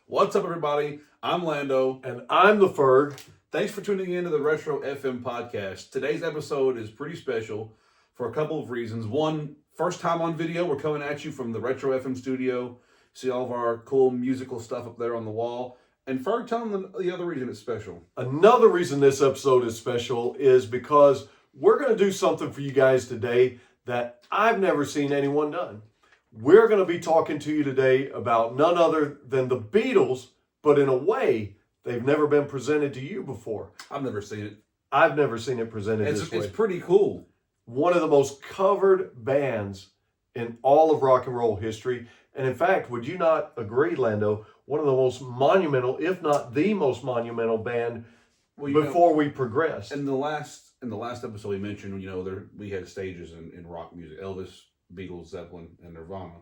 What's up, everybody? I'm Lando. And I'm the Ferg. Thanks for tuning in to the Retro FM podcast. Today's episode is pretty special for a couple of reasons. One, first time on video. We're coming at you from the Retro FM studio. See all of our cool musical stuff up there on the wall. And Ferg, tell them the other reason it's special. Another reason this episode is special is because we're going to do something for you guys today that I've never seen anyone done. We're going to be talking to you today about none other than the Beatles, but in a way they've never been presented to you before. I've never seen it. I've never seen it presented this way. It's pretty cool. One of the most covered bands in all of rock and roll history. And in fact, would you not agree, Lando? One of the most monumental, if not the most monumental band before we progressed. In the last episode we mentioned, we had stages in rock music. Elvis, Beatles, Zeppelin, and Nirvana.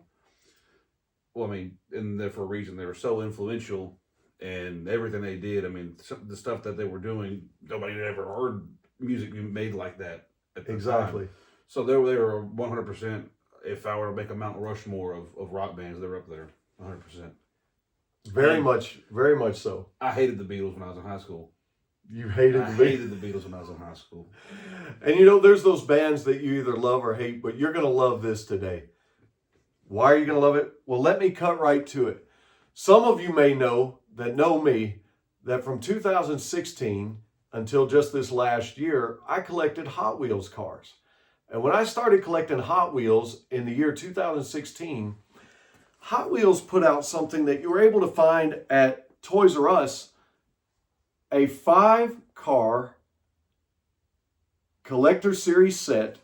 Well, and they're for a reason. They were so influential, and everything they did. The stuff that they were doing, nobody had ever heard music made like that at the time. So they were 100%. If I were to make a Mount Rushmore of rock bands, they're up there, 100%. Very much so. I hated the Beatles when I was in high school. You hated the Beatles when I was in high school. And there's those bands that you either love or hate, but you're going to love this today. Why are you going to love it? Well, let me cut right to it. Some of you may know me, that from 2016 until just this last year, I collected Hot Wheels cars. And when I started collecting Hot Wheels in the year 2016, Hot Wheels put out something that you were able to find at Toys R Us, a 5-car collector series set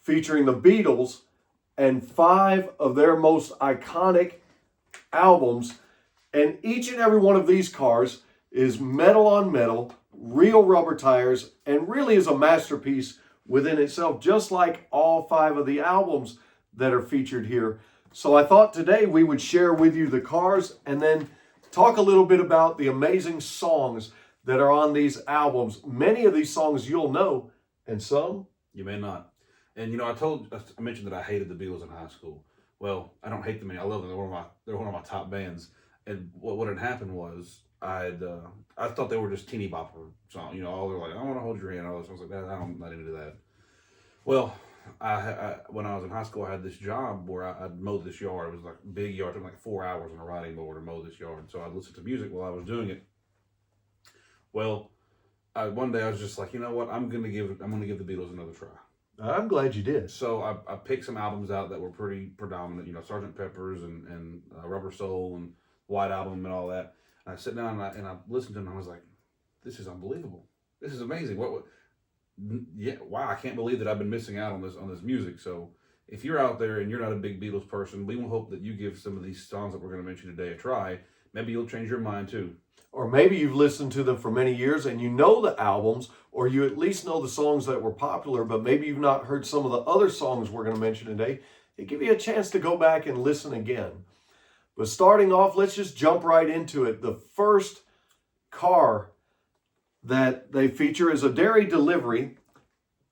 featuring the Beatles and 5 of their most iconic albums. And each and every one of these cars is metal on metal, real rubber tires, and really is a masterpiece within itself, just like all 5 of the albums that are featured here. So I thought today we would share with you the cars and then talk a little bit about the amazing songs that are on these albums. Many of these songs you'll know, and some you may not. And I mentioned that I hated the Beatles in high school. Well, I don't hate them. I love them. They're one of my top bands. And what had happened was I thought they were just teeny bopper songs. All they're like, I want to hold your hand. All those songs like that. I'm not into that. Well, I when I was in high school, I had this job where I'd mow this yard. It was like a big yard. It took like 4 hours on a riding mower to mow this yard. So I'd listen to music while I was doing it. Well, one day I was just like, you know what? I'm gonna give the Beatles another try. I'm glad you did. So I picked some albums out that were pretty predominant. Sgt. Pepper's and Rubber Soul and White Album and all that. And I sat down and I listened to them. And I was like, this is unbelievable. This is amazing. Yeah, wow! I can't believe that I've been missing out on this music. So if you're out there and you're not a big Beatles person, we will hope that you give some of these songs that we're going to mention today a try. Maybe you'll change your mind too. Or maybe you've listened to them for many years and you know the albums, or you at least know the songs that were popular, but maybe you've not heard some of the other songs we're going to mention today. It give you a chance to go back and listen again. But starting off, let's just jump right into it. The first car that they feature is a dairy delivery,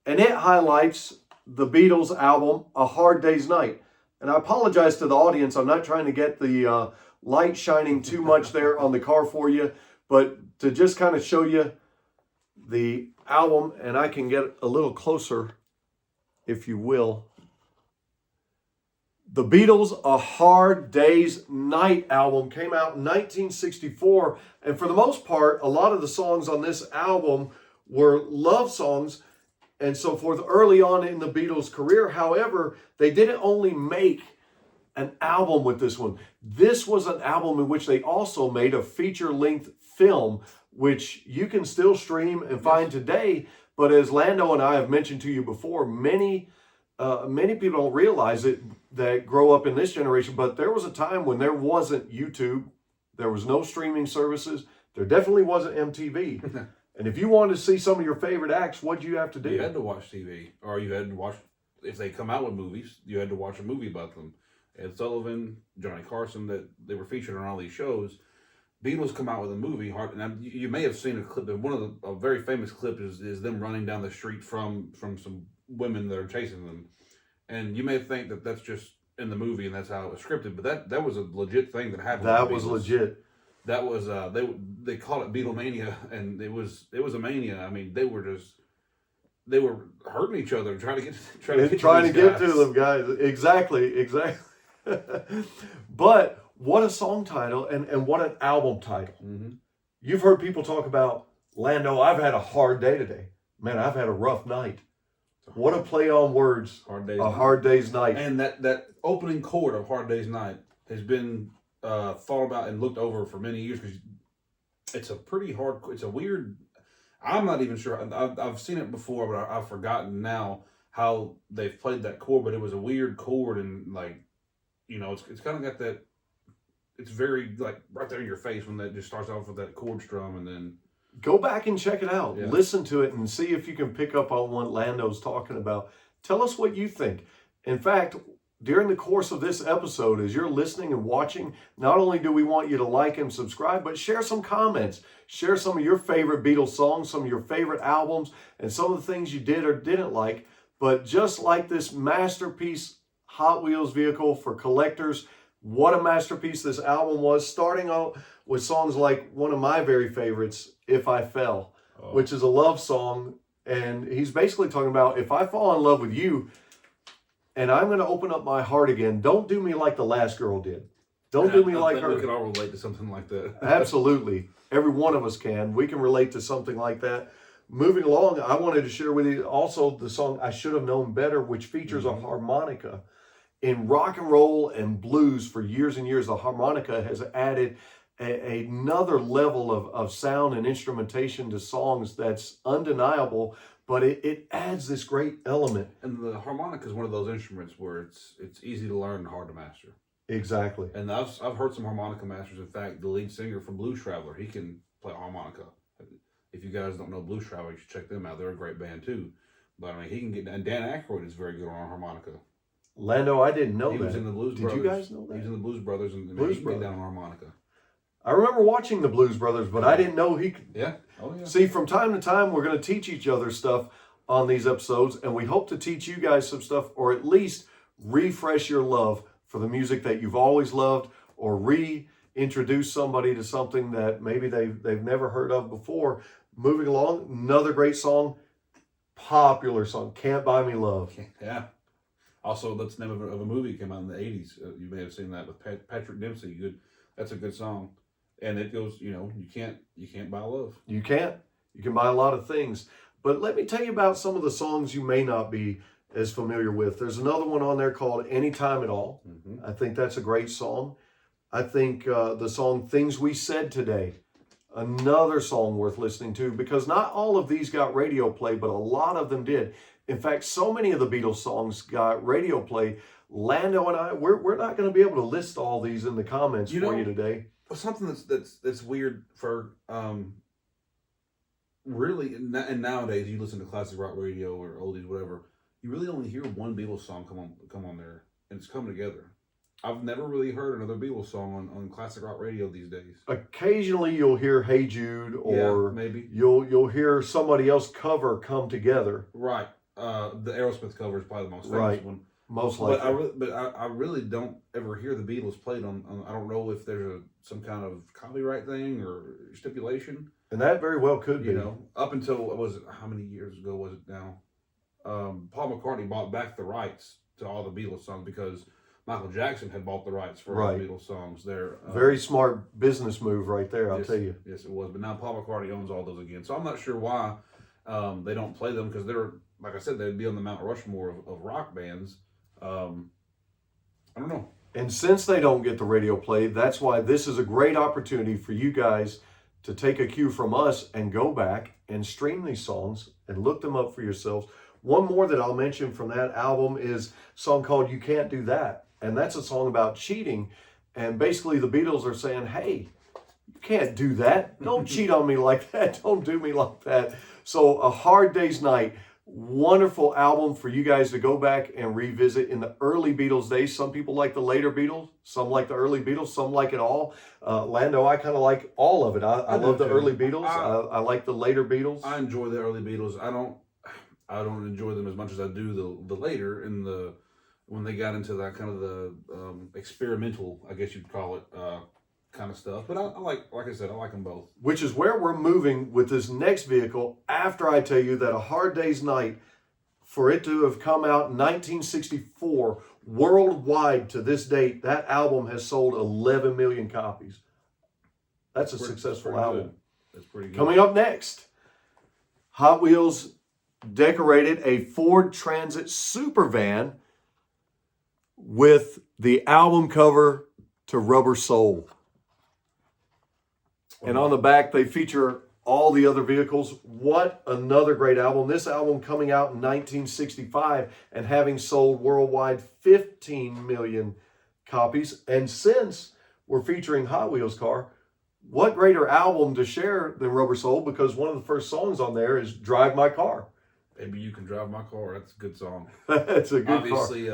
and it highlights the Beatles album, A Hard Day's Night. And I apologize to the audience. I'm not trying to get the light shining too much there on the car for you, but to just kind of show you the album, and I can get a little closer, if you will. The Beatles' A Hard Day's Night album came out in 1964, and for the most part, a lot of the songs on this album were love songs and so forth early on in the Beatles' career. However, they didn't only make an album with this one. This was an album in which they also made a feature-length film, which you can still stream and find today. But as Lando and I have mentioned to you before, many people don't realize it that grow up in this generation, but there was a time when there wasn't YouTube, there was no streaming services, there definitely wasn't MTV. And if you wanted to see some of your favorite acts, what'd you have to do? You had to watch TV, or you had to watch, if they come out with movies, you had to watch a movie about them. Ed Sullivan, Johnny Carson, that they were featured on all these shows. Beatles come out with a movie, and you may have seen a clip. One of a very famous clip is them running down the street from some women that are chasing them, and you may think that that's just in the movie and that's how it was scripted, but that was a legit thing that happened. That was legit. that was they called it Beatlemania, and it was a mania. I mean, they were hurting each other, Trying to get to guys. them, guys. Exactly. But what a song title and what an album title. Mm-hmm. You've heard people talk about, Lando, I've had a hard day today. Man, I've had a rough night. What a play on words. Hard day's night. And that opening chord of Hard Day's Night has been thought about and looked over for many years, because it's a pretty hard. It's a weird. I'm not even sure. I've seen it before, but I've forgotten now how they've played that chord. But it was a weird chord, and like, it's kind of got that. It's very like right there in your face when that just starts off with that chord strum, and then go back and check it out. Yeah. Listen to it and see if you can pick up on what Lando's talking about. Tell us what you think. In fact, during the course of this episode, as you're listening and watching, not only do we want you to like and subscribe, but share some comments. Share some of your favorite Beatles songs, some of your favorite albums, and some of the things you did or didn't like. But just like this masterpiece Hot Wheels vehicle for collectors, what a masterpiece this album was, starting out with songs like one of my very favorites, If I Fell, which is a love song. And he's basically talking about, if I fall in love with you and I'm going to open up my heart again, don't do me like the last girl did. Don't do me like her. We can all relate to something like that. Absolutely. Every one of us can. We can relate to something like that. Moving along, I wanted to share with you also the song I Should Have Known Better, which features a harmonica. In rock and roll and blues for years and years, the harmonica has added another level of sound and instrumentation to songs that's undeniable, but it adds this great element. And the harmonica is one of those instruments where it's easy to learn and hard to master. Exactly. And I've heard some harmonica masters. In fact, the lead singer from Blues Traveler, he can play harmonica. If you guys don't know Blues Traveler, you should check them out. They're a great band too. But I mean, he can get. And Dan Aykroyd is very good on harmonica. Lando, I didn't know that. He was in the Blues Did Brothers. you guys know that? He was in the Blues Brothers, and Blues he can Brothers. get down on harmonica. I remember watching the Blues Brothers, but I didn't know he could. Yeah. Oh yeah. See, from time to time, we're going to teach each other stuff on these episodes, and we hope to teach you guys some stuff, or at least refresh your love for the music that you've always loved, or reintroduce somebody to something that maybe they've never heard of before. Moving along, another great song, popular song, Can't Buy Me Love. Yeah. Also, that's the name of a movie that came out in the 80s. You may have seen that with Patrick Dempsey. That's a good song. And it goes, you can't buy love. You can't. You can buy a lot of things. But let me tell you about some of the songs you may not be as familiar with. There's another one on there called Anytime at All. Mm-hmm. I think that's a great song. I think the song Things We Said Today, another song worth listening to, because not all of these got radio play, but a lot of them did. In fact, so many of the Beatles songs got radio play. Lando and I, we're not going to be able to list all these in the comments for you today. Something that's weird for really, and nowadays you listen to classic rock radio or oldies, whatever, you really only hear one Beatles song come on there, and it's come together. I've never really heard another Beatles song on classic rock radio these days. Occasionally you'll hear Hey Jude, or maybe you'll hear somebody else cover Come Together. Right. The Aerosmith cover is probably the most famous one. Most likely. But I really don't ever hear the Beatles played on I don't know if there's some kind of copyright thing or stipulation. And that very well could be. Up until, how many years ago was it now? Paul McCartney bought back the rights to all the Beatles songs because Michael Jackson had bought the rights for all the Beatles songs. Very smart business move right there, I'll tell you. Yes, it was. But now Paul McCartney owns all those again. So I'm not sure why they don't play them, because they're, like I said, they'd be on the Mount Rushmore of rock bands. I don't know. And since they don't get the radio play, that's why this is a great opportunity for you guys to take a cue from us and go back and stream these songs and look them up for yourselves. One more that I'll mention from that album is a song called You Can't Do That. And that's a song about cheating. And basically the Beatles are saying, hey, you can't do that. Don't cheat on me like that. Don't do me like that. So A Hard Day's Night, wonderful album for you guys to go back and revisit in the early Beatles days. Some people like the later Beatles, some like the early Beatles, some like it all. Lando, I kind of like all of it. I love the early Beatles. I like the later Beatles. I enjoy the early Beatles. I don't enjoy them as much as I do the later, when they got into that kind of the experimental, I guess you'd call it, kind of stuff. But I like I said, I like them both. Which is where we're moving with this next vehicle after I tell you that A Hard Day's Night, for it to have come out in 1964, worldwide to this date, that album has sold 11 million copies. That's a successful album. Good. That's pretty good. Coming up next, Hot Wheels decorated a Ford Transit super van with the album cover to Rubber Soul. And on the back, they feature all the other vehicles. What another great album. This album coming out in 1965 and having sold worldwide 15 million copies. And since we're featuring Hot Wheels car, what greater album to share than Rubber Soul? Because one of the first songs on there is Drive My Car. Baby, You Can Drive My Car. That's a good song. That's a good Obviously,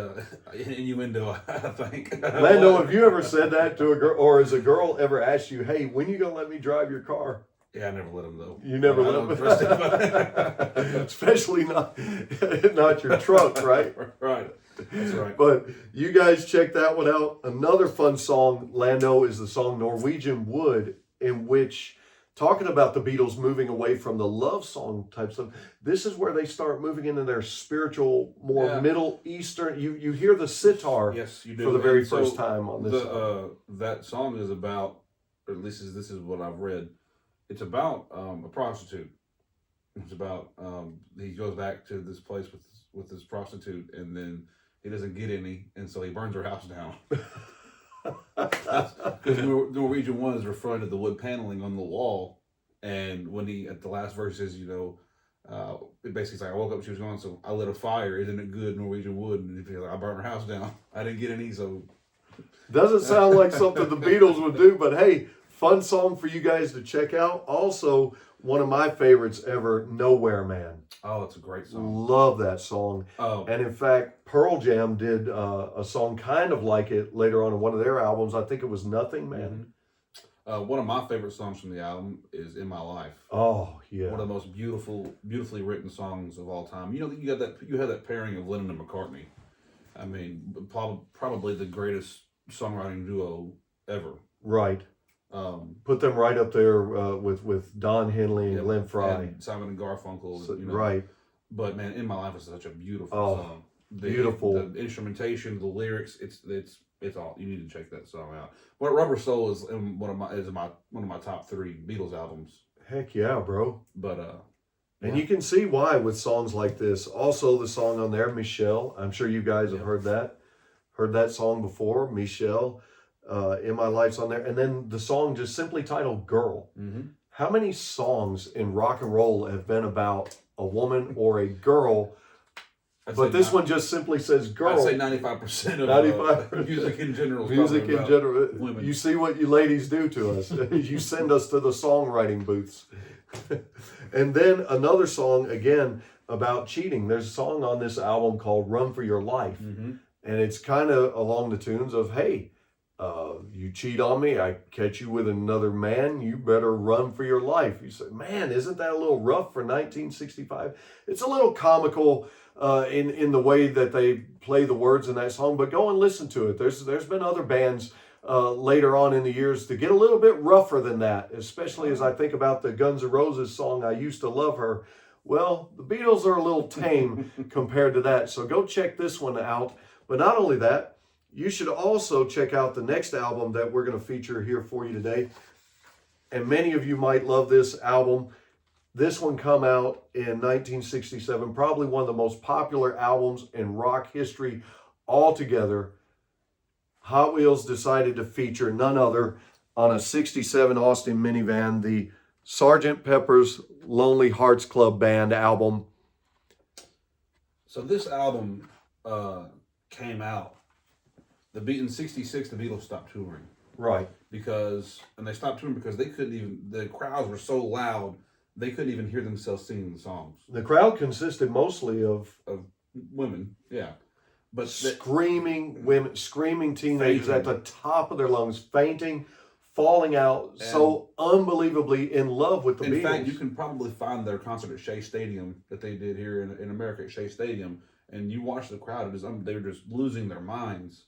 innuendo, I think. Lando, have you ever said that to a girl, or has a girl ever asked you, hey, when you gonna let me drive your car? Yeah, I never let him, though. You never I let don't him? trust him. Especially not your truck, right? Right. That's right. But you guys check that one out. Another fun song, Lando, is the song Norwegian Wood, in which, talking about the Beatles moving away from the love song type stuff, this is where they start moving into their spiritual, more Middle Eastern. You hear the sitar, yes, you do. for the very And first time on this song. That song is about, or at least this is what I've read, it's about a prostitute. It's about he goes back to this place with this prostitute, and then he doesn't get any, and so he burns her house down. Because Norwegian One is referring to the wood paneling on the wall, and when he at the last verse says, it basically like, I woke up, she was gone, so I lit a fire. Isn't it good, Norwegian Wood? And he's like, I burned her house down. I didn't get any, so doesn't sound like something the Beatles would do, but hey, fun song for you guys to check out. Also, one of my favorites ever, Nowhere Man. Oh, it's a great song. Love that song. Oh, And in fact, Pearl Jam did a song kind of like it later on in one of their albums. I think it was Nothing Man. mm-hmm. One of my favorite songs from the album is "In My Life." Oh, yeah. One of the most beautifully written songs of all time. You have that pairing of Lennon and McCartney. I mean, probably the greatest songwriting duo ever. Right. Put them right up there with Don Henley and Glenn Fry. And Simon and Garfunkel. So, right. But man, "In My Life" is such a beautiful song. Beautiful. The instrumentation, the lyrics, it's all. You need to check that song out. But Rubber Soul is one of my top 3 Beatles albums. Heck yeah, bro. But and you can see why with songs like this. Also, the song on there, Michelle. I'm sure you guys have heard that song before, Michelle. In My Life's on there, and then the song just simply titled "Girl." Mm-hmm. How many songs in rock and roll have been about a woman or a girl? But this one just simply says "girl." I'd say 95% of 95% music in general. Music in general. Women. You see what you ladies do to us. You send us to the songwriting booths. And then another song, again, about cheating. There's a song on this album called "Run for Your Life." Mm-hmm. And it's kind of along the tunes of, hey, you cheat on me, I catch you with another man, you better run for your life. You say, man, isn't that a little rough for 1965? It's a little comical in the way that they play the words in that song, but go and listen to it. There's been other bands later on in the years to get a little bit rougher than that, especially as I think about the Guns N' Roses song, "I Used to Love Her." Well, the Beatles are a little tame compared to that, so go check this one out. But not only that, you should also check out the next album that we're going to feature here for you today. And many of you might love this album. This one come out in 1967, probably one of the most popular albums in rock history altogether. Hot Wheels decided to feature none other on a 67 Austin minivan, the Sgt. Pepper's Lonely Hearts Club Band album. So this album came out. In '66, the Beatles stopped touring. Right. And they stopped touring because the crowds were so loud, they couldn't even hear themselves singing the songs. The crowd consisted mostly of women, yeah. But screaming women, screaming teenagers at the top of their lungs, fainting, falling out, so unbelievably in love with the Beatles. In fact, you can probably find their concert at Shea Stadium that they did here in America at Shea Stadium, and you watch the crowd, they were just losing their minds.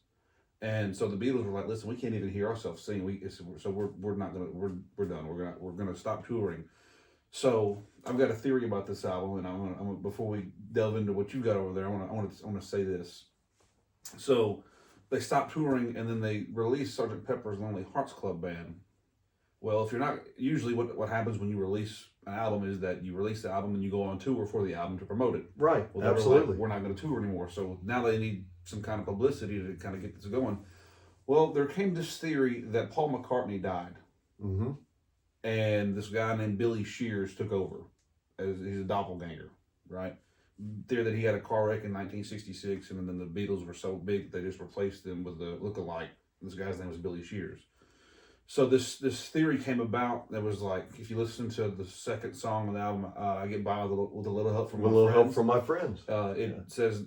And so the Beatles were like, "Listen, we can't even hear ourselves sing. So we're not gonna we're done. We're gonna stop touring." So I've got a theory about this album, and I'm gonna before we delve into what you got over there, I want to say this. So they stopped touring, and then they released Sgt. Pepper's Lonely Hearts Club Band. Well, if you're not usually what happens when you release an album is that you release the album and you go on tour for the album to promote it. Right. Well, they were Absolutely. like, we're not going to tour anymore, so now they need some kind of publicity to kind of get this going. Well, there came this theory that Paul McCartney died, Mm-hmm. and this guy named Billy Shears took over as he's a doppelganger, right? Theory that he had a car wreck in 1966, and then the Beatles were so big that they just replaced them with the look-alike. This guy's name was Billy Shears. So this theory came about that was like, if you listen to the second song of the album, I Get By with a Little Help From My Friends. Help from my friends. It says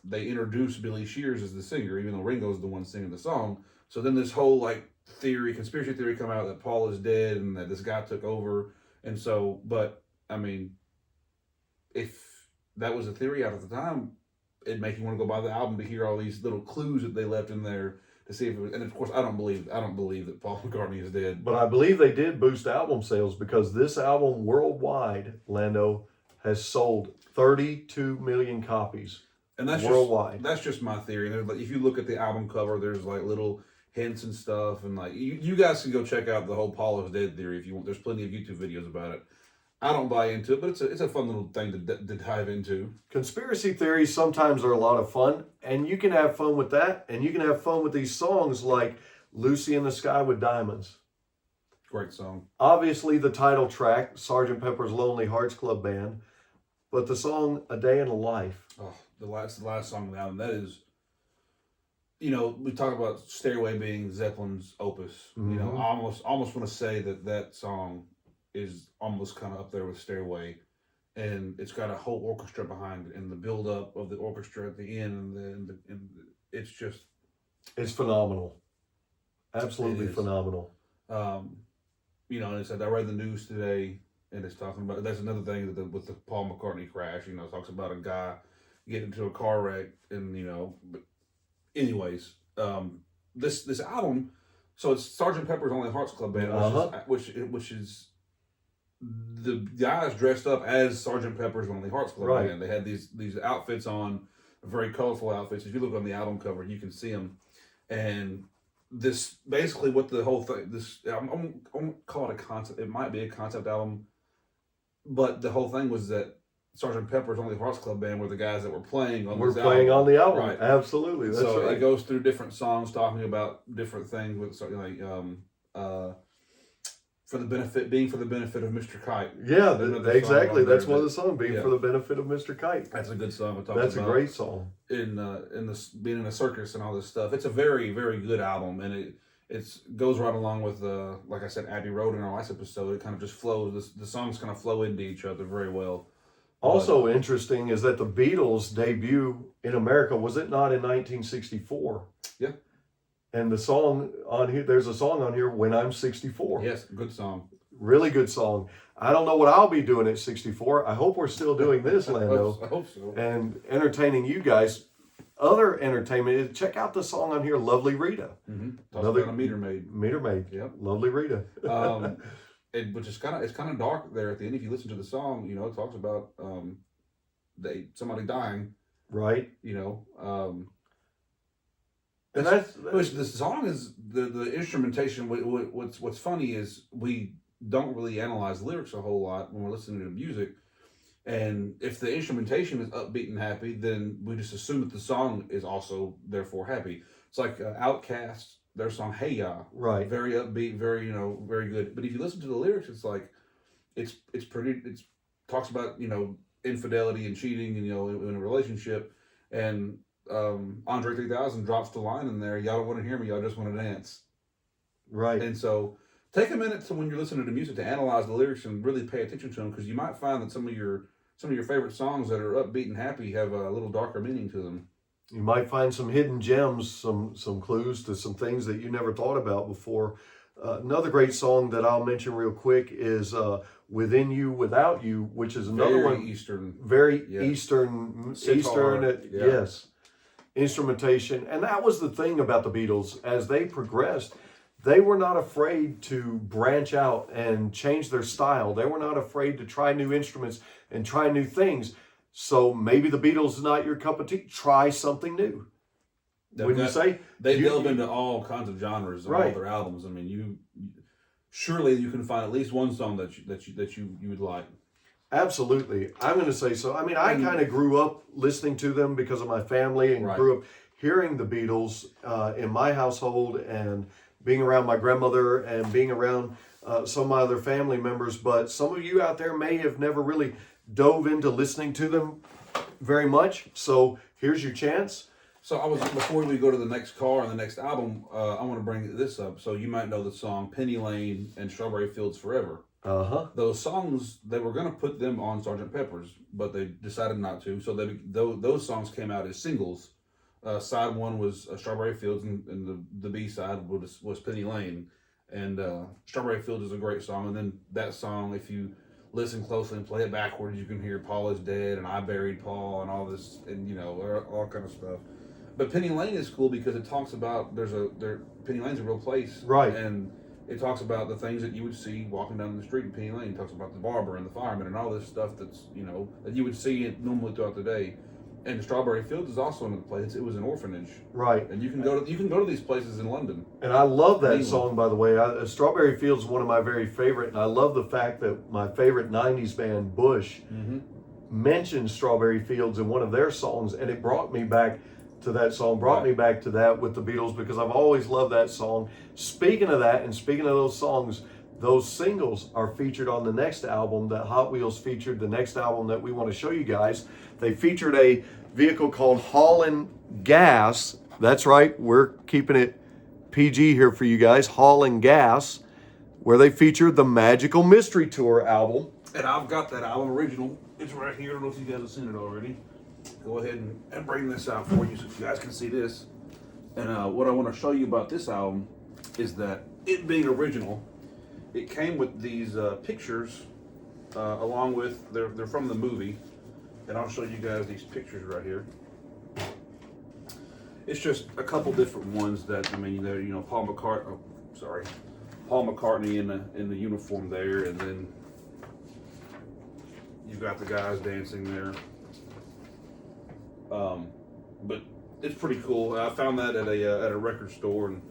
they introduced Billy Shears as the singer, even though Ringo's the one singing the song. So then this whole conspiracy theory come out that Paul is dead and that this guy took over. And so, but I mean, if that was a theory out at the time, it'd make you want to go buy the album to hear all these little clues that they left in there to see if it was. And of course, I don't believe that Paul McCartney is dead. But I believe they did boost album sales because this album worldwide, Lando, has sold 32 million copies. And that's worldwide. That's just my theory. And there's like, if you look at the album cover, there's like little hints and stuff, and like you guys can go check out the whole Paul is dead theory if you want. There's plenty of YouTube videos about it. I don't buy into it, but it's a fun little thing to dive into. Conspiracy theories sometimes are a lot of fun, and you can have fun with that, and you can have fun with these songs like Lucy in the Sky with Diamonds. Great song. Obviously, the title track, Sgt. Pepper's Lonely Hearts Club Band, but the song A Day in a Life. Oh, the last song of the album, that is, we talk about Stairway being Zeppelin's opus. Mm-hmm. I almost want to say that song is almost kind of up there with Stairway, and it's got a whole orchestra behind it, and the build up of the orchestra at the end, and it's just, it's phenomenal, absolutely it is. Phenomenal. And it said I read the news today, and it's talking about that's another thing that with the Paul McCartney crash. It talks about a guy getting into a car wreck, and But anyways, this album, so it's Sgt. Pepper's Lonely Hearts Club Band, which is the guys dressed up as Sgt. Pepper's Lonely Hearts Club Band. They had these outfits on, very colorful outfits. If you look on the album cover, you can see them. And this basically what the whole thing. I'm gonna call it a concept. It might be a concept album, but the whole thing was that Sgt. Pepper's Lonely Hearts Club Band were the guys that were playing on this album. On the album, right? Absolutely. That's so right. It goes through different songs talking about different things with for the benefit of Mr. Kite. Yeah, exactly. That's one of the songs, yeah. For the Benefit of Mr. Kite. That's a good song. That's a great song. In this being in a circus and all this stuff. It's a very, very good album, and it goes right along with like I said, Abbey Road in our last episode. It kind of just flows. The songs kind of flow into each other very well. Also interesting is that the Beatles' debut in America, was it not in 1964? Yeah. And the song on here, there's a song on here, When I'm 64. Yes, good song. Really good song. I don't know what I'll be doing at 64. I hope we're still doing this, Lando. I hope so. And entertaining you guys. Other entertainment, check out the song on here, Lovely Rita. Mm-hmm. Talks about a meter maid. Meter maid. Yep. Lovely Rita. Which is it's kind of dark there at the end. If you listen to the song, it talks about somebody dying. Right. And which the song is the instrumentation. What's funny is we don't really analyze lyrics a whole lot when we're listening to music, and if the instrumentation is upbeat and happy, then we just assume that the song is also therefore happy. It's like Outkast, their song "Hey Ya," right? Very upbeat, very very good. But if you listen to the lyrics, it's like it's pretty. It talks about infidelity and cheating, and in a relationship, and Andre 3000 drops the line in there, y'all don't want to hear me, y'all just want to dance. Right. And so take a minute when you're listening to music to analyze the lyrics and really pay attention to them, because you might find that some of your favorite songs that are upbeat and happy have a little darker meaning to them. You might find some hidden gems, some clues to some things that you never thought about before. Another great song that I'll mention real quick is Within You, Without You, which is another Very one. Eastern. Very yeah. Eastern. Sitar, Eastern. yeah. Yes. instrumentation. And that was the thing about the Beatles. As they progressed, they were not afraid to branch out and change their style. They were not afraid to try new instruments and try new things. So maybe the Beatles is not your cup of tea. Try something new. Wouldn't you say? They delve into all kinds of genres on all Right. their albums. I mean, you surely you can find at least one song that you would like. Absolutely. I'm going to say so. I mean, I kind of grew up listening to them because of my family and Right. grew up hearing the Beatles in my household and being around my grandmother and being around some of my other family members. But some of you out there may have never really dove into listening to them very much. So here's your chance. So before we go to the next car and the next album, I want to bring this up. So you might know the song Penny Lane and Strawberry Fields Forever. Uh-huh. Those songs, they were going to put them on Sgt. Pepper's, but they decided not to. So those songs came out as singles. Side one was Strawberry Fields, and the B side was Penny Lane. And Strawberry Fields is a great song. And then that song, if you listen closely and play it backwards, you can hear Paul is dead and I buried Paul and all this, and all kind of stuff. But Penny Lane is cool because it talks about Penny Lane's a real place, Right. And it talks about the things that you would see walking down the street in Penny Lane. It talks about the barber and the fireman and all this stuff that you would see normally throughout the day. And Strawberry Fields is also another place. It was an orphanage, Right. and you can go to these places in London. And I love that England. song, by the way. Strawberry Fields is one of my very favorite, and I love the fact that my favorite 90s band, Bush, mentioned Strawberry Fields in one of their songs, and it brought me back to that song, brought me back to that with the Beatles, because I've always loved that song. Speaking of that, and speaking of those songs, those singles are featured on the next album that Hot Wheels featured, the next album that we want to show you guys. They featured a vehicle called Haulin' Gas. That's right, we're keeping it PG here for you guys. Haulin' Gas, where they featured the Magical Mystery Tour album. And I've got that album original. It's right here. I don't know if you guys have seen it already. Go ahead and bring this out for you so you guys can see this. And what I want to show you about this album is that it being original, it came with these pictures along with, they're from the movie. And I'll show you guys these pictures right here. It's just a couple different ones that, they're, Paul McCartney in the uniform there, and then you've got the guys dancing there. But it's pretty cool. I found that at a record store, and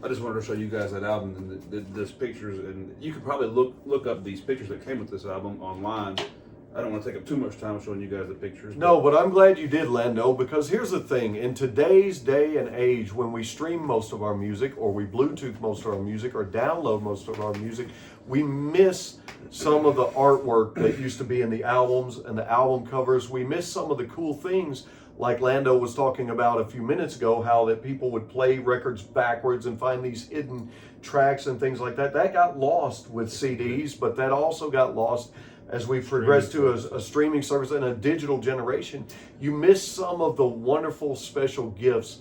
I just wanted to show you guys that album and this pictures. And you could probably look up these pictures that came with this album online. I don't want to take up too much time showing you guys the pictures. No, but I'm glad you did, Lando, because here's the thing. In today's day and age, when we stream most of our music, or we Bluetooth most of our music, or download most of our music, we miss some of the artwork that used to be in the albums and the album covers. We miss some of the cool things, like Lando was talking about a few minutes ago, how that people would play records backwards and find these hidden tracks and things like that. That got lost with CDs, but that also got lost as we progress to a streaming service and a digital generation. You miss some of the wonderful special gifts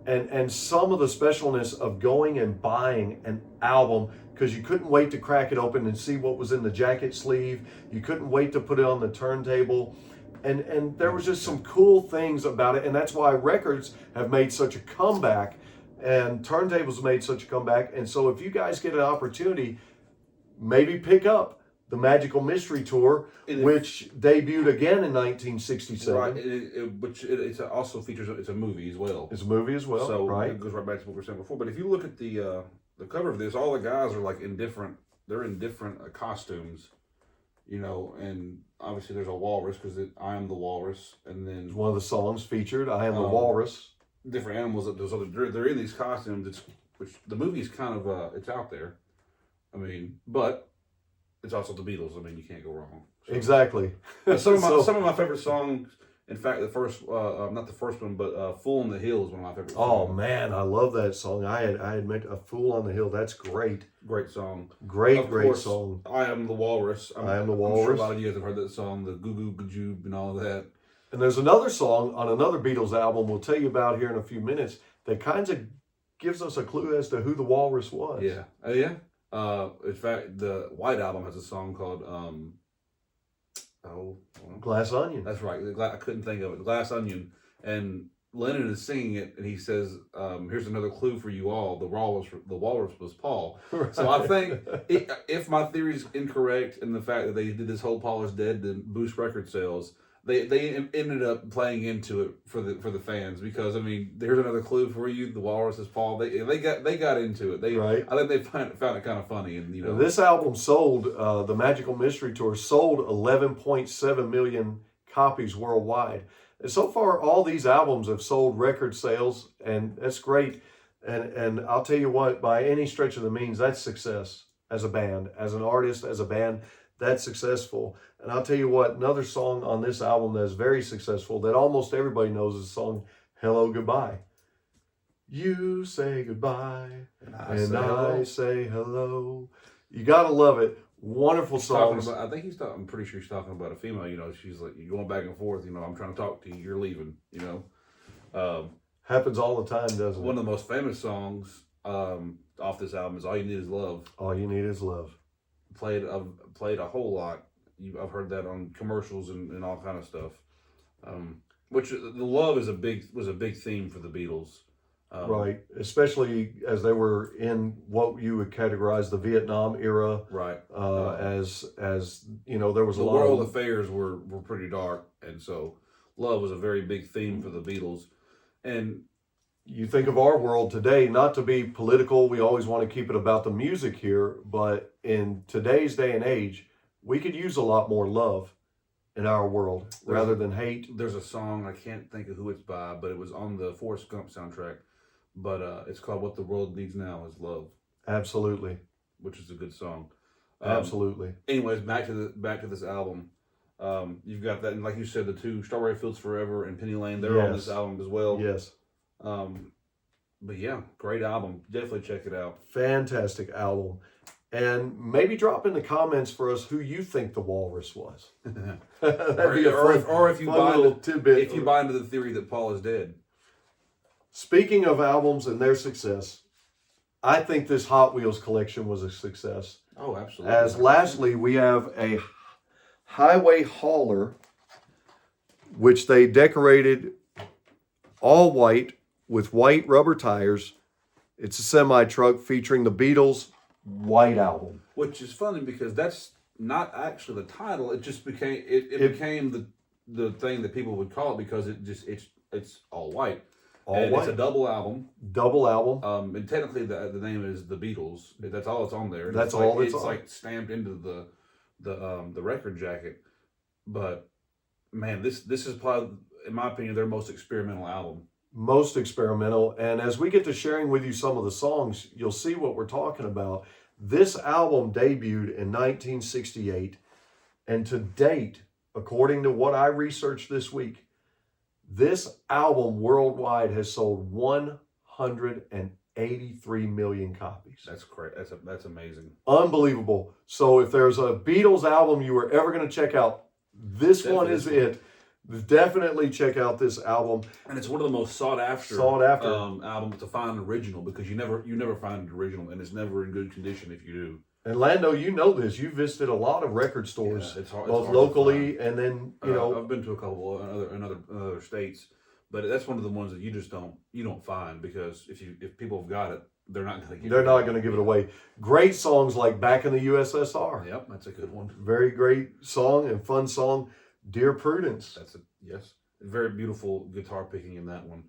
and some of the specialness of going and buying an album, because you couldn't wait to crack it open and see what was in the jacket sleeve. You couldn't wait to put it on the turntable. And there was just some cool things about it. And that's why records have made such a comeback and turntables made such a comeback. And so if you guys get an opportunity, maybe pick up the Magical Mystery Tour, which debuted again in 1967. Right, it also features, it's a movie as well. It's a movie as well, so right? It goes right back to what we were saying before. But if you look at the cover of this, all the guys are like they're in different costumes, and obviously there's a walrus because I am the walrus, and then It's one of the songs featured, I Am the Walrus. different animals that they're in these costumes. Which the movie's kind of it's out there. But it's also the Beatles. You can't go wrong. So, Exactly. some of my favorite songs. In fact, the first, not the first one, but "Fool on the Hill" is one of my favorite songs. Oh man, I love that song. I had meant "A Fool on the Hill." That's great. Great song. Great Of course, song. I Am the Walrus. I Am the I'm sure a Walrus. lot of you guys have heard that song, the Goo Goo Gajoob and all that. And there's another song on another Beatles album we'll tell you about here in a few minutes that kind of gives us a clue as to who the walrus was. Yeah. Oh yeah. In fact, the White Album has a song called Glass Onion. that's right. I couldn't think of it. Glass Onion, and Lennon is singing it, and he says, "Here's another clue for you all: the walrus was Paul." So I think if my theory is incorrect, in the fact that they did this whole "Paul is dead" to boost record sales, they ended up playing into it for the fans, because I mean, there's another clue for you: the walrus is Paul. They got into it. Right. I think they found it kind of funny, and This album sold, the Magical Mystery Tour sold 11.7 million copies worldwide. And so far, all these albums have sold record sales, and that's great. And I'll tell you what, by any stretch of the means, that's success as a band, as an artist, as a band, that's successful. And I'll tell you what, another song on this album that's very successful that almost everybody knows is the song "Hello Goodbye." You say goodbye, and I say hello. You gotta love it. Wonderful songs. I think I'm pretty sure he's talking about a female. She's like, you're going back and forth. I'm trying to talk to you. You're leaving. Happens all the time, doesn't it? One of the most famous songs off this album is "All You Need Is Love." All You Need Is Love. Played a whole lot. I've heard that on commercials and all kind of stuff. Which the love was a big theme for the Beatles. Right, especially as they were in what you would categorize the Vietnam era. Right. As there was a lot world of affairs were pretty dark, and so love was a very big theme for the Beatles. And you think of our world today, not to be political, we always want to keep it about the music here, but in today's day and age, we could use a lot more love in our world rather than hate. There's a song, I can't think of who it's by, but it was on the Forrest Gump soundtrack. But it's called "What the World Needs Now Is Love." Absolutely, which is a good song. Absolutely. Anyways, back to this album. You've got that, and like you said, the two "Strawberry Fields Forever" and "Penny Lane." They're on this album as well. Yes. But yeah, great album. Definitely check it out. Fantastic album. And maybe drop in the comments for us who you think the walrus was. That'd be a or if you buy little tidbit. If you buy into the theory that Paul is dead. Speaking of albums and their success, I think this Hot Wheels collection was a success. Oh, absolutely. As lastly, we have a highway hauler, which they decorated all white with white rubber tires. It's a semi-truck featuring the Beatles' White Album. Which is funny because that's not actually the title. It just became it became the thing that people would call it because it's all white. All white. It's a double album. Double album. And technically the name is The Beatles. That's all it's on there. That's all it's like stamped into the record jacket. But man, this is probably, in my opinion, their most experimental album. Most experimental. And as we get to sharing with you some of the songs, you'll see what we're talking about. This album debuted in 1968. And to date, according to what I researched this week, this album worldwide has sold 183 million copies. That's great. That's amazing. Unbelievable. So if there's a Beatles album you were ever going to check out, this one is it. Definitely check out this album. And it's one of the most sought after albums to find an original, because you never find an original, and it's never in good condition if you do. And Lando, you know this. You visited a lot of record stores, it's hard locally and then I've been to a couple in other states, but that's one of the ones that you just don't find, because if people have got it, they're not going to give it away. Great songs like "Back in the USSR." Yep, that's a good one. Very great song and fun song. "Dear Prudence." Yes, very beautiful guitar picking in that one.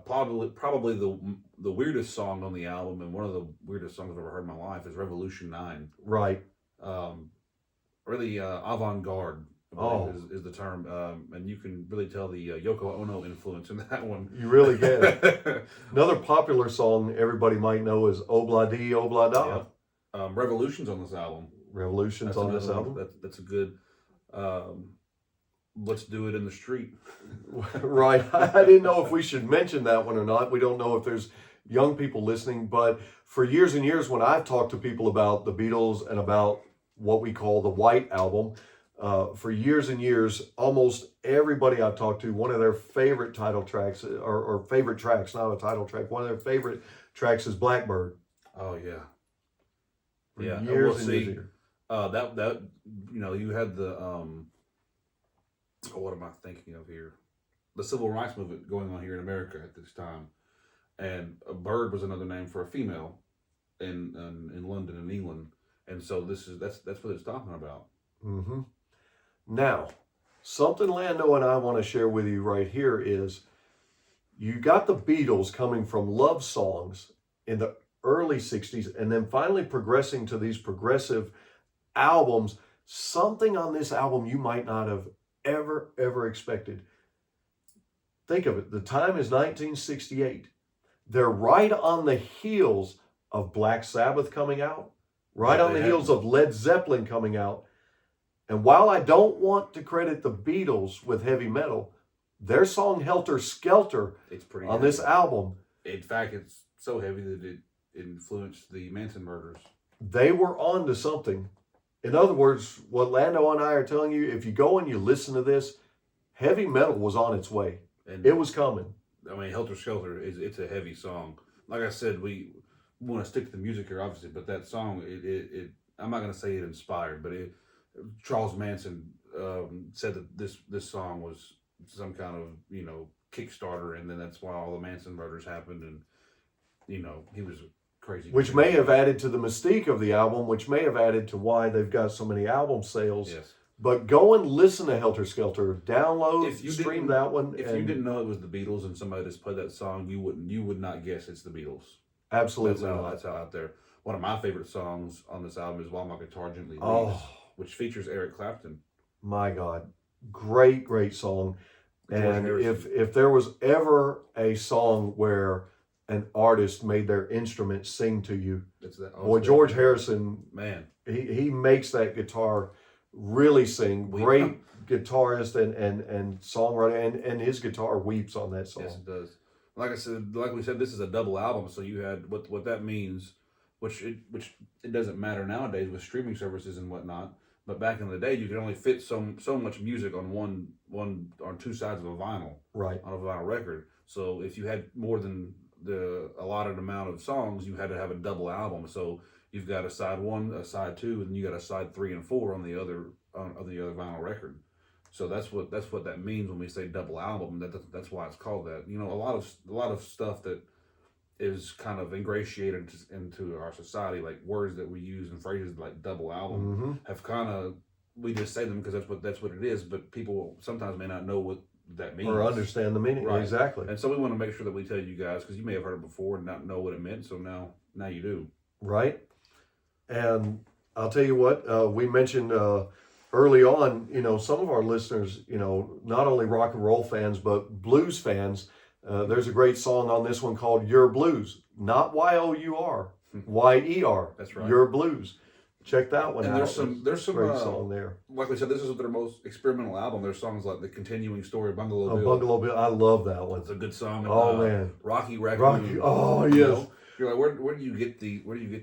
Probably the weirdest song on the album, and one of the weirdest songs I've ever heard in my life, is "Revolution 9." Right. Really avant-garde is the term, and you can really tell the Yoko Ono influence in that one. You really can. Another popular song everybody might know is "Obla Di Obla Da." Yep. Revolution's on this album. Revolution's on this album. That's a good. Let's Do It in the Street. Right. I didn't know if we should mention that one or not. We don't know if there's young people listening, but for years and years, when I've talked to people about the Beatles and about what we call the White Album, for years and years, almost everybody I've talked to, one of their favorite title tracks, or favorite tracks, not a title track, one of their favorite tracks is "Blackbird." Oh yeah. For years and years. That you had the what am I thinking of here? the civil rights movement going on here in America at this time, and a bird was another name for a female in London and England, and so that's what it's talking about. Mm-hmm. Now, something Lando and I want to share with you right here is you got the Beatles coming from love songs in the early 60s and then finally progressing to these progressive albums. Something on this album you might not have ever expected. Think of it. The time is 1968. They're right on the heels of Black Sabbath coming out, right on the heels of Led Zeppelin coming out. And while I don't want to credit the Beatles with heavy metal, their song Helter Skelter It's pretty on heavy. this album, In fact, it's so heavy that it influenced the Manson murders. they were on to something. In other words, what Lando and I are telling you, if you go and you listen to this, heavy metal was on its way. And It was coming. I mean, Helter Skelter it's a heavy song. Like I said, we want to stick to the music here, obviously, but that song, it I'm not going to say it inspired, but Charles Manson said that this song was some kind of Kickstarter, and then that's why all the Manson murders happened, and he was crazy. Which may have added to the mystique of the album, which may have added to why they've got so many album sales. Yes. But go and listen to Helter Skelter. Download, If you stream didn't- that one. If you didn't know it was the Beatles and somebody just played that song, you would not guess it's the Beatles. Absolutely. That's how out there. One of my favorite songs on this album is "While My Guitar Gently Weeps," Oh, which features Eric Clapton. my God. Great song. George And Harrison. if there was ever a song where an artist made their instrument sing to you, It's that. boy, George Harrison, Man, he makes that guitar really sing. Great guitarist and songwriter, and his guitar weeps on that song. yes, it does. Like I said, like we said, this is a double album, so you had what that means, which it doesn't matter nowadays with streaming services and whatnot. But back in the day, you could only fit so much music on one on two sides of a vinyl, Right. on a vinyl record. So if you had more than the allotted amount of songs, you had to have a double album. So you've got a side 1, a side 2, and you got a side 3 and 4 on the other vinyl record. So that's what that means when we say double album. That's why it's called that. A lot of stuff that is kind of ingratiated into our society, like words that we use and phrases like double album, Mm-hmm. have kind of, we just say them because that's what it is. But people sometimes may not know what that means Or understand the meaning. Right. Exactly. And so we want to make sure that we tell you guys, because you may have heard it before and not know what it meant. So now you do. Right. And I'll tell you what, we mentioned early on, some of our listeners, not only rock and roll fans, but blues fans. There's a great song on this one called Your Blues, not Y-O-U-R, Y-E-R. That's right. Your Blues. Check that one And out. there's some great song there. Like we said, this is their most experimental album. There's songs like The Continuing Story of Bungalow Oh, Bill. Bungalow Bill. I love that one. It's a good song. Oh, man. Rocky Raccoon. Rocky. Oh, You yes. know? You're like, where do you get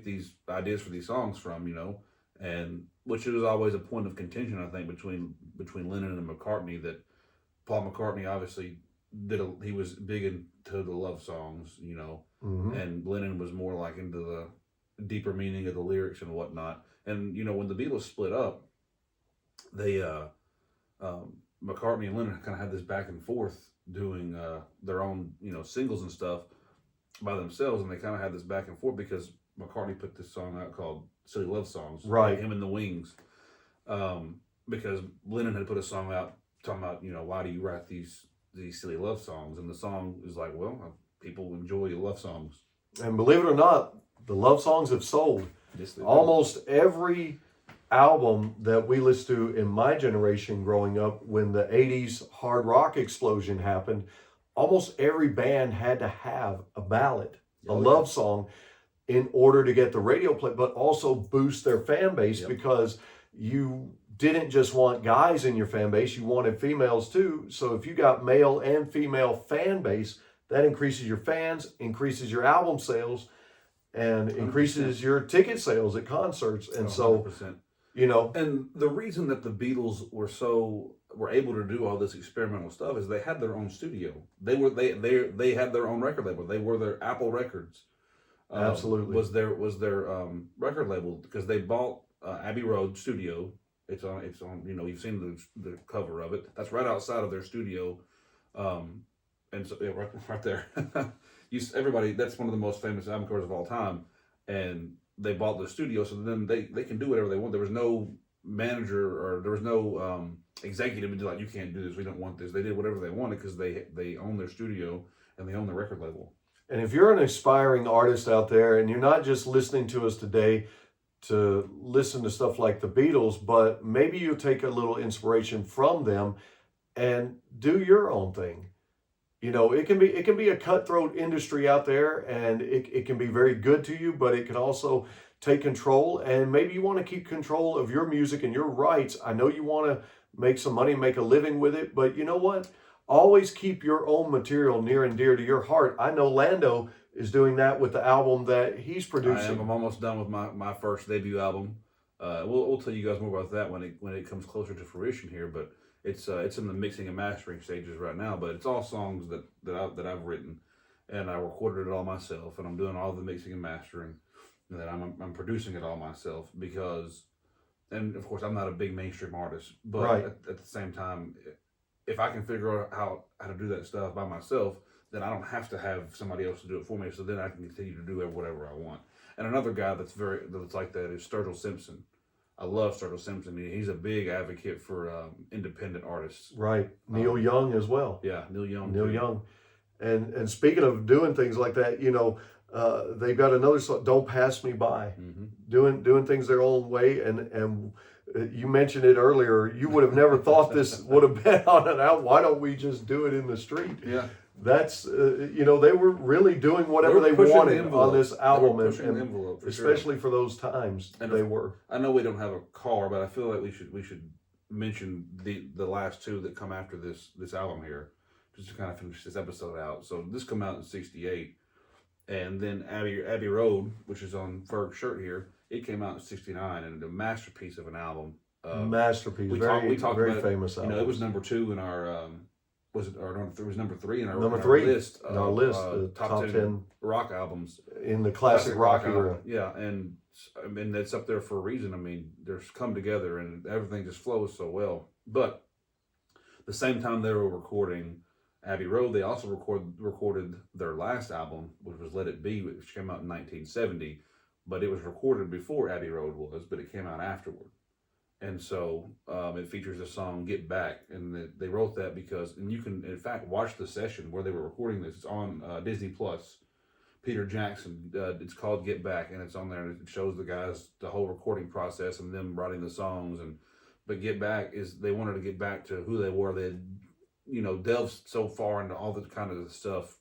these ideas for these songs from? And which is always a point of contention, I think, between Lennon and McCartney. That Paul McCartney obviously he was big into the love songs, Mm-hmm. and Lennon was more like into the deeper meaning of the lyrics and whatnot. And when the Beatles split up, they McCartney and Lennon kind of had this back and forth doing their own singles and stuff by themselves, and they kind of had this back and forth because McCartney put this song out called Silly Love Songs, Right. Him and the Wings, because Lennon had put a song out talking about why do you write these silly love songs, and the song is like, well, people enjoy love songs. And believe it or not, the love songs have sold. Yes, they do. Almost every album that we listened to in my generation growing up, when the 80s hard rock explosion happened, almost every band had to have a ballad, a love song, in order to get the radio play, but also boost their fan base, because you didn't just want guys in your fan base, you wanted females too. So if you got male and female fan base, that increases your fans, increases your album sales, and increases your ticket sales at concerts. And so, 100%. And the reason that the Beatles were able to do all this experimental stuff is they had their own studio. They had their own record label. They were their Apple Records. Absolutely. Was their record label, because they bought Abbey Road Studio. It's on you've seen the cover of it. That's right outside of their studio And so, yeah, right there. Everybody, that's one of the most famous album covers of all time. And they bought the studio, so then they can do whatever they want. There was no manager or there was no executive to be like, you can't do this, we don't want this. They did whatever they wanted because they own their studio and they own the record label. And if you're an aspiring artist out there and you're not just listening to us today to listen to stuff like the Beatles, but maybe you take a little inspiration from them and do your own thing. You know, it can be a cutthroat industry out there, and it can be very good to you, but it can also take control. And maybe you want to keep control of your music and your rights. I know you want to make some money, make a living with it, but you know what? Always keep your own material near and dear to your heart. I know Lando is doing that with the album that he's producing. I'm almost done with my first debut album. We'll tell you guys more about that when it comes closer to fruition here, but it's in the mixing and mastering stages right now. But it's all songs that I've written, and I recorded it all myself, and I'm doing all the mixing and mastering, and then I'm producing it all myself because, and of course I'm not a big mainstream artist, but Right. at the same time, if I can figure out how to do that stuff by myself, then I don't have to have somebody else to do it for me. So then I can continue to do whatever I want. And another guy that's like that is Sturgill Simpson. I love Sturgill Simpson. He's a big advocate for independent artists. Right. Neil Young as well. Yeah, Neil Young. Neil too. Young. And speaking of doing things like that, you know, they've got another song, "Don't Pass Me By," doing things their own way. And you mentioned it earlier. You would have never thought this would have been on an album. Why don't we just do it in the street? Yeah. That's you know, they were really doing whatever they pushing wanted the on this album, They were pushing and the envelope, for especially sure. for those times, And they were. I know we don't have a car, but I feel like we should mention the last two that come after this album here, just to kind of finish this episode out. So this come out in '68, and then Abbey Road, which is on Ferg's shirt here, it came out in '69, and a masterpiece of an album. Masterpiece. We Very talked very about famous it. album. It was number 2 in our it was number 3 in our Number in our 3 list. in our list, the top 10 rock albums. in the classic rock era. album. Yeah, and I mean that's up there for a reason. I mean, they're come together and everything just flows so well. But the same time they were recording Abbey Road, they also recorded their last album, which was Let It Be, which came out in 1970. But it was recorded before Abbey Road was, but it came out afterward. And so it features the song "Get Back," and they wrote that because, and you can in fact watch the session where they were recording this. It's on Disney Plus. Peter Jackson. It's called "Get Back," and it's on there, and it shows the guys the whole recording process and them writing the songs. But "Get Back" is they wanted to get back to who they were. They had, delved so far into all the kind of stuff.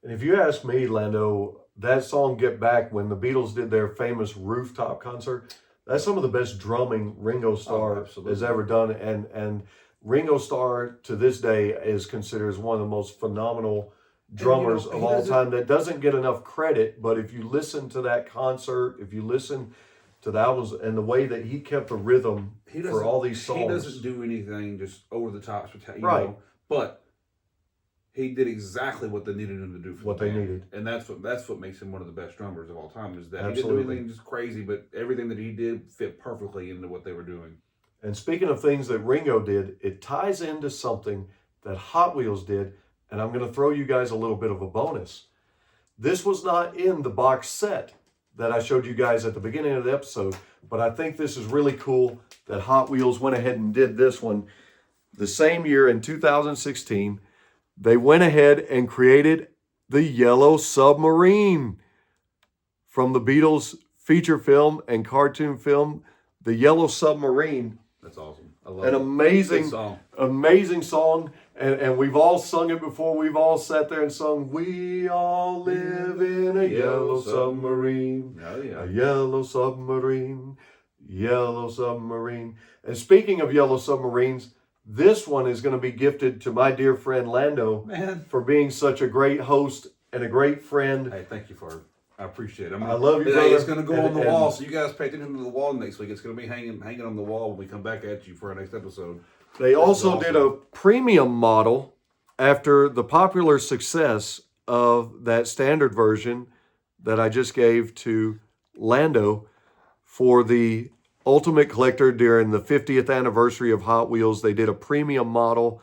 And if you ask me, Lando, that song "Get Back," when the Beatles did their famous rooftop concert, that's some of the best drumming Ringo Starr has ever done. And Ringo Starr to this day is considered as one of the most phenomenal drummers of all time that doesn't get enough credit. But if you listen to that concert, if you listen to the albums and the way that he kept the rhythm for all these songs. He doesn't do anything just over the top, right. But he did exactly what they needed him to do for what they needed. And that's what makes him one of the best drummers of all time, is that Absolutely. He didn't do anything just crazy, but everything that he did fit perfectly into what they were doing. And speaking of things that Ringo did, it ties into something that Hot Wheels did, and I'm going to throw you guys a little bit of a bonus. This was not in the box set that I showed you guys at the beginning of the episode, but I think this is really cool that Hot Wheels went ahead and did this one. The same year in 2016, they went ahead and created the Yellow Submarine from the Beatles feature film and cartoon film, The Yellow Submarine. That's awesome. I love An amazing song. Amazing song. And we've all sung it before. We've all sat there and sung, "We all live in a yellow submarine." Oh, yeah. A yellow submarine. Yellow submarine. And speaking of yellow submarines, this one is going to be gifted to my dear friend Lando, Man, for being such a great host and a great friend. hey, thank you for. I appreciate it. I love you, Hey, it's brother. going to go And- on the and- wall, so you guys pay attention to the wall next week. It's going to be hanging on the wall when we come back at you for our next episode. They also awesome. did a premium model after the popular success of that standard version that I just gave to Lando for the Ultimate Collector during the 50th anniversary of Hot Wheels. They did a premium model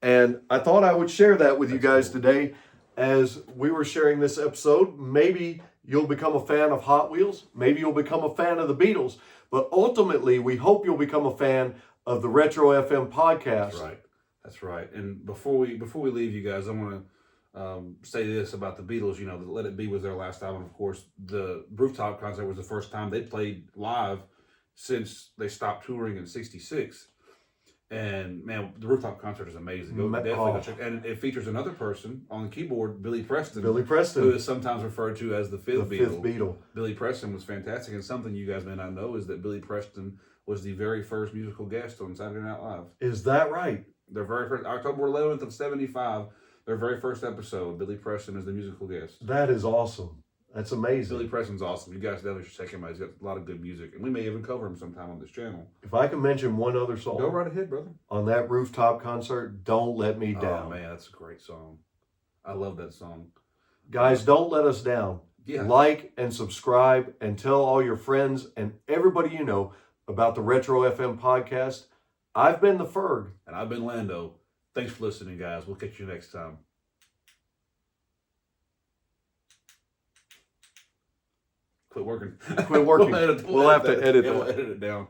And I thought I would share that with you That's guys cool. today as we were sharing this episode. Maybe you'll become a fan of Hot Wheels. Maybe you'll become a fan of the Beatles. But ultimately, we hope you'll become a fan of the Retro FM podcast. That's right. That's right. And before we leave you guys, I want to say this about the Beatles. You know, the Let It Be was their last album. Of course, the rooftop concert was the first time they played live since they stopped touring in '66. And man, the rooftop concert is amazing. Definitely go check. And it features another person on the keyboard, Billy Preston. Billy Preston, who is sometimes referred to as the fifth Beatle. Billy Preston was fantastic, and something you guys may not know is that Billy Preston was the very first musical guest on Saturday Night Live. Is that right? Their very first, October 11th of '75, their very first episode, Billy Preston is the musical guest. That is awesome. That's amazing. Billy Preston's awesome. You guys definitely should check him out. He's got a lot of good music, and we may even cover him sometime on this channel. If I can mention one other song. Go right ahead, brother. On that rooftop concert, Don't Let Me Down. Oh, man, that's a great song. I love that song. Guys, don't let us down. Yeah. Like and subscribe and tell all your friends and everybody you know about the Retro FM podcast. I've been the Ferg. And I've been Lando. Thanks for listening, guys. We'll catch you next time. Quit working. Quit working. We'll have to edit Yeah, that. we'll edit it down.